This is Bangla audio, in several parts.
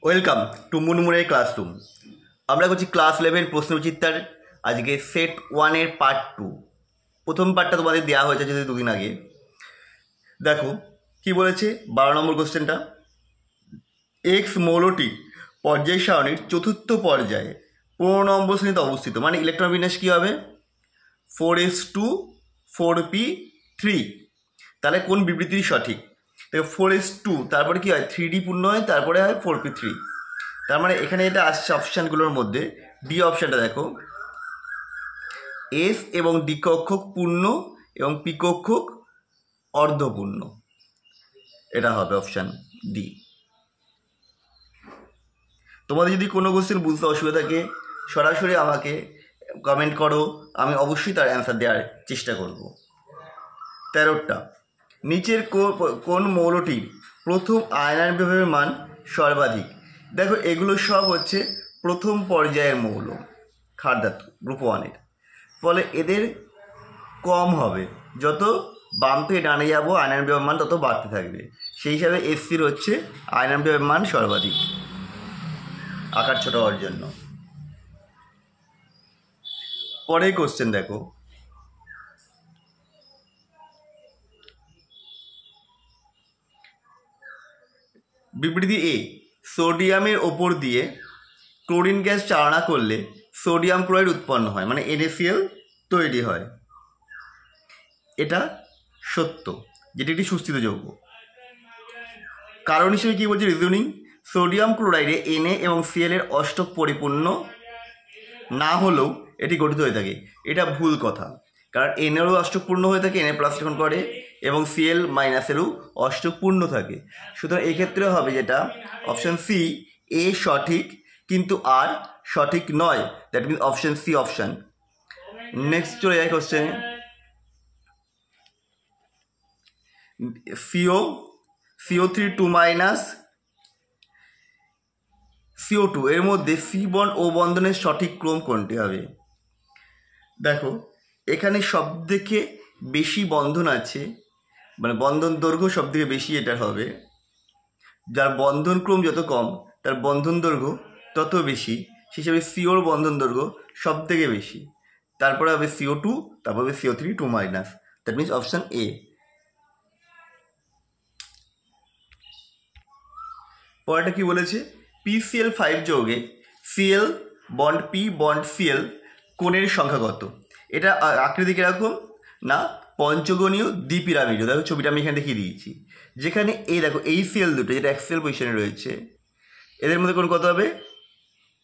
Welcome to মুনমুনের classroom. আমরা করছি ক্লাস 11 প্রশ্নচিত্রার আজকে সেট 1-এর পার্ট 2। প্রথম পার্টটা তোমাদের দেওয়া হয়েছে যদি দুদিন আগে। দেখো কি বলেছে 12 নম্বর কোশ্চেনটা। এক্স মৌলটি পর্যায় সারণীর চতুর্থ পর্যায়ে 15 নম্বর শ্রেণীতে অবস্থিত, মানে ইলেকট্রন বিন্যাস কী হবে 4s2 4p3। তাহলে কোন বিবৃতি সঠিক? দেখো 4s2 তারপরে কী হয় 3d পূর্ণ হয়, তারপরে হয় 4p3। তার মানে এখানে এটা আসছে অপশানগুলোর মধ্যে ডি অপশানটা দেখো, এস এবং ডি কক্ষক পূর্ণ এবং পি কক্ষক অর্ধপূর্ণ, এটা হবে অপশান ডি। তোমাদের যদি কোনো কোশ্চেন বুঝতে অসুবিধা থাকে সরাসরি আমাকে কমেন্ট করো, আমি অবশ্যই তার অ্যান্সার দেওয়ার চেষ্টা করব। 13টা, নিচের কোন মৌলটির প্রথম আয়নায়ন বিভবের মান সর্বাধিক? দেখো এগুলো সব হচ্ছে প্রথম পর্যায়ের মৌল, ক্ষার ধাতু গ্রুপ 1-এর, ফলে এদের কম হবে। যত বাম থেকে ডানে যাবো আয়নায়ন বিভবের মান তত বাড়তে থাকবে। সেই হিসাবে এসসির হচ্ছে আয়নায়ন বিভবের মান সর্বাধিক আকার ছোট হওয়ার জন্য। পরের কোশ্চেন দেখো, বিবৃতি এ, সোডিয়ামের ওপর দিয়ে ক্লোরিন গ্যাস চালনা করলে সোডিয়াম ক্লোরাইড উৎপন্ন হয়, মানে NaCl তৈরি হয়। এটা সত্য, যেটি একটি সুস্থিত যৌগ। কারণ হিসেবে কী বলছে রিজনিং, সোডিয়াম ক্লোরাইডে Na এবং Cl এর অষ্টক পরিপূর্ণ না হলেও এটি গঠিত হয়ে থাকে। এটা ভুল কথা, কারণ এনেরও অষ্টক পূর্ণ হয়ে থাকে, Na প্লাস যখন করে, এবং Cl মাইনাসেরও অষ্টক পূর্ণ থাকে। সুতরাং এক্ষেত্রে হবে যেটা অপশান সি, এ সঠিক কিন্তু আর সঠিক নয়, that means option C option. Next চলে যায় কোশ্চেনে। CO3 2- CO2 এর মধ্যে সি বন্ড ও বন্ধনের সঠিক ক্রম কোনটি হবে? দেখো এখানে সবথেকে বেশি বন্ধন আছে, মানে বন্ধন দৈর্ঘ্য সবথেকে বেশি এটার হবে। যার বন্ধন ক্রম যত কম তার বন্ধন দৈর্ঘ্য তত বেশি, সেই হিসাবে সিওর বন্ধন দৈর্ঘ্য সব থেকে বেশি। তারপরে হবে CO2, তারপর হবে CO3 2-, that means option A. পরেরটা কি বলেছে, PCl5 যৌগে Cl bond P bond Cl কোণের সংখ্যা কত? এটা আকৃতি কীরকম না পঞ্চগণীয় দ্বিপিরামিড। দেখো ছবিটা আমি এখানে দেখিয়ে দিয়েছি, যেখানে এই দেখো এই Cl দুটো যেটা অ্যাক্সিয়াল পজিশনে রয়েছে, এদের মধ্যে কোণ কত হবে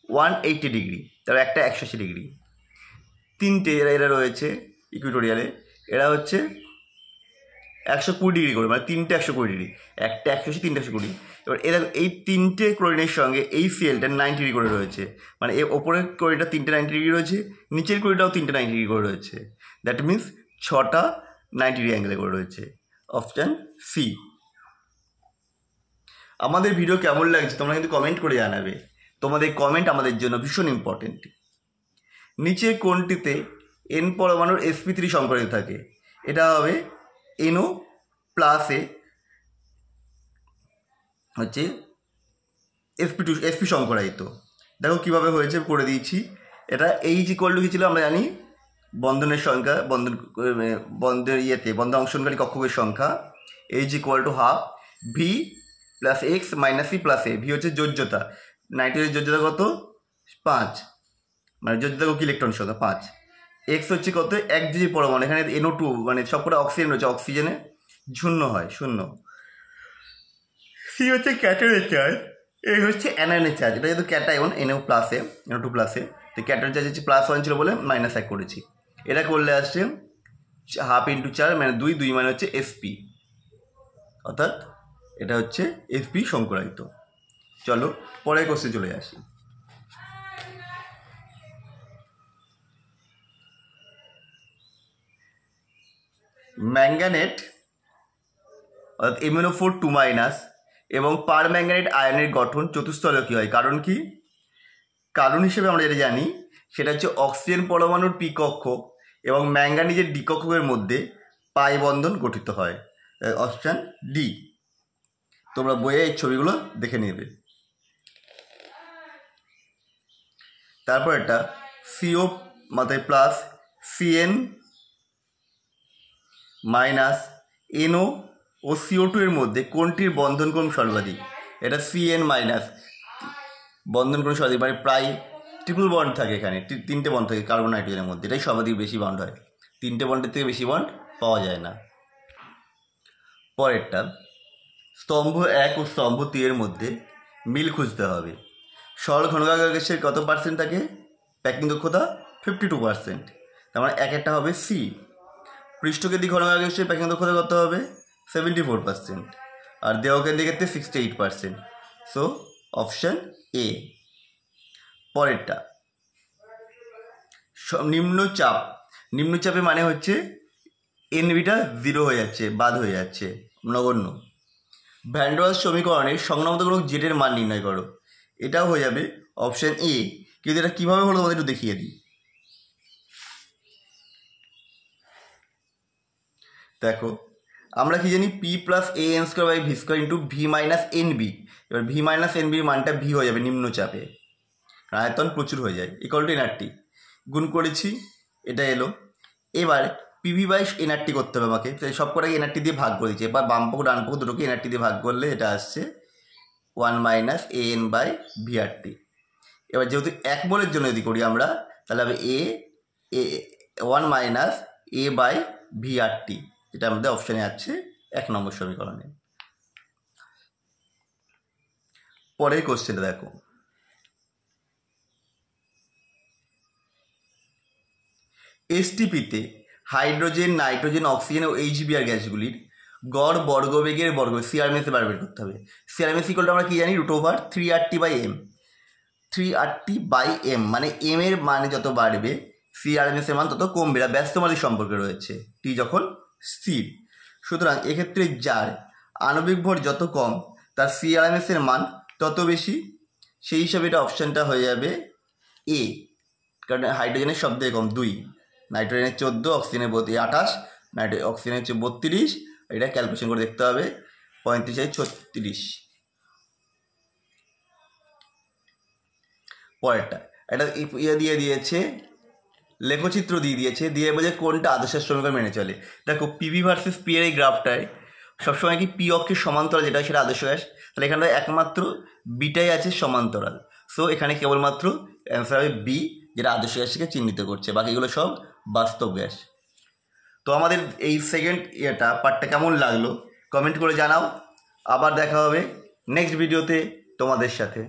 180 ডিগ্রি, তার একটা 180 ডিগ্রি। তিনটে এরা রয়েছে ইকুইটোরিয়ালে, এরা হচ্ছে 120 ডিগ্রি করে, মানে তিনটে 120 ডিগ্রি, একটা 180, তিনটে 120। এবার এরা এই তিনটে ক্লোরিনের সঙ্গে এই Clটা 90 ডিগ্রি করে রয়েছে, মানে এর ওপরের ক্লোরিনটা 3টে 90 ডিগ্রি রয়েছে, নিচের ক্লোরিনটাও 3টে 90 ডিগ্রি করে রয়েছে, দ্যাট মিনস 6টা 90 ডিগ্রি অ্যাঙ্গেলে করে রয়েছে, অপশান সি। আমাদের ভিডিও কেমন লাগছে তোমরা কিন্তু কমেন্ট করে জানাবে, তোমাদের কমেন্ট আমাদের জন্য ভীষণ ইম্পর্টেন্ট। নিচের কোনটিতে N পরমাণুর sp3 সংকরিত থাকে? এটা হবে NO প্লাসে হচ্ছে sp সংকরায়িত। দেখো কীভাবে হয়েছে করে দিয়েছি। এটা H ইকুয়াল টু কী ছিল আমরা জানি, বন্ধনের সংখ্যা, বন্ধের বন্ধন অংশনকারী কক্ষকের সংখ্যা, H equal to half V plus X minus C plus A. V হচ্ছে যোজ্যতা, নাইট্রোজেনের যোজ্যতা কত 5, মানে যোজ্যতা কি ইলেকট্রন সংখ্যা 5। এক্স হচ্ছে কত 1 জিজি পরমাণু, এখানে NO2 মানে সবকটা অক্সিজেন রয়েছে, অক্সিজেনে শূন্য হয়, শূন্য। সি হচ্ছে ক্যাটায়নের চার্জ, এই হচ্ছে অ্যানায়নের চার্জ, এটা যেহেতু ক্যাটায়ন NO প্লাসে NO2 প্লাসে, তো ক্যাটায়ন চার্জ হচ্ছে +1 ছিল বলে -1 করেছি। এটা করলে আসছে হাফ ইন্টু 4 মানে 2 মানে হচ্ছে sp, অর্থাৎ এটা হচ্ছে sp সংকরায়িত। চলো পরের কোশ্চেন চলে আসি। ম্যাঙ্গানেট অর্থাৎ MnO4 2- এবং পার ম্যাঙ্গানেট আয়নের গঠন চতুস্তলক কী হয়? কারণ কি? কারণ হিসেবে আমরা যেটা জানি সেটা হচ্ছে অক্সিজেন পরমাণুর পি কক্ষক এবং ম্যাঙ্গানিজের ডি কক্ষকের মধ্যে পাই বন্ধন গঠিত হয়, অপশান ডি। তোমরা বইয়ে এই ছবিগুলো দেখে নেবে। তারপর একটা CO মাথায় প্লাস CN মাইনাস NO ও CO2 এর মধ্যে কোনটির বন্ধন কোণ সর্বাধিক? এটা CN মাইনাস বন্ধন কোণ সর্বাধিক, মানে প্রায় ট্রিপল বন্ড থাকে এখানে, তিনটে বন্ড থাকে কার্বন নাইট্রোজেনের মধ্যে, এটাই সর্বাধিক বেশি বন্ড হয়, তিনটে বন্ডের থেকে বেশি বন্ড পাওয়া যায় না। পরেরটা স্তম্ভ 1 ও স্তম্ভ 3 এর মধ্যে মিল খুঁজতে হবে। সরল ঘনকাকার গ্যাসের কত পার্সেন্ট থাকে প্যাকিং দক্ষতা? 52%, তার মানে একটা হবে সি। পৃষ্ঠকেন্দ্রিক ঘনকাকার গ্যাসের প্যাকিং দক্ষতা কত হবে? 74%, আর দেহকেন্দ্রিক ক্ষেত্রে 68%, সো অপশান এ। পরেরটা নিম্নচাপে মানে হচ্ছে এনবিটা 0 হয়ে যাচ্ছে, বাদ হয়ে যাচ্ছে, নগণ্য। ভ্যান ডের ওয়ালস সমীকরণের সংক্রামকগুলো জেটের মান নির্ণয় করো। এটাও হয়ে যাবে অপশান এ, কিন্তু এটা কীভাবে হলো তোমাদের একটু দেখিয়ে দিই। দেখো আমরা কি জানি P plus an² / v² × v - nb। এবার v - nb মানটা ভি হয়ে যাবে নিম্নচাপে, আয়তন প্রচুর হয়ে যায়, = nRT গুণ করেছি, এটা এলো। এবার PV/nRT করতে হবে আমাকে, তাই সব কটাকে nRT দিয়ে ভাগ করে দিচ্ছি। এবার বাম পক্ষ ডান পক্ষ দুটোকে nRT দিয়ে ভাগ করলে এটা আসছে 1 - an/VRT। এবার যেহেতু 1 মোলের জন্য যদি করি আমরা, তাহলে হবে 1 - a/VRT, যেটা আমাদের অপশানে আছে 1 নম্বর সমীকরণে। পরের কোশ্চেনটা দেখো, এসটিপিতে হাইড্রোজেন, নাইট্রোজেন, অক্সিজেন ও HBr গ্যাসগুলির গড় বর্গবেগের CRMS বার বের করতে হবে। CRMS আমরা কি জানি √3RT/m। 3RT/m মানে m এর মানে যত বাড়বে CRMS এর মান তত কমবে, এটা ব্যস্তমাত্রিক সম্পর্কে রয়েছে টি যখন স্থির। সুতরাং এক্ষেত্রে যার আণবিক ভর যত কম তার CRMS এর মান তত বেশি, সেই হিসাবে এটা অপশানটা হয়ে যাবে এ, কারণ হাইড্রোজেনের সব থেকে কম 2, নাইট্রোজেনের 14, অক্সিজেনের 28, অক্সিজেনের হচ্ছে 32, এটা ক্যালকুলেশন করে দেখতে হবে 35/36। পরেরটা এটা দিয়ে দিয়েছে, লেখচিত্র দিয়ে দিয়েছে, দিয়ে বলে কোনটা আদর্শ সমীকরণ মেনে চলে। দেখো পিভি ভার্সেস পি এর এই গ্রাফটায় সবসময় কি পি অক্ষের সমান্তরাল যেটা সেটা আদর্শ গ্যাস, তাহলে এখানে একমাত্র বিটাই আছে সমান্তরাল, সো এখানে কেবলমাত্র অ্যান্সার হবে বি, যেটা আদর্শ গ্যাসকে চিহ্নিত করছে, বাকিগুলো সব বাস্তব গ্যাস। তো আমাদের এই সেকেন্ড পার্টটা কেমন লাগলো কমেন্ট করে জানাও। আবার দেখা হবে নেক্সট ভিডিওতে তোমাদের সাথে।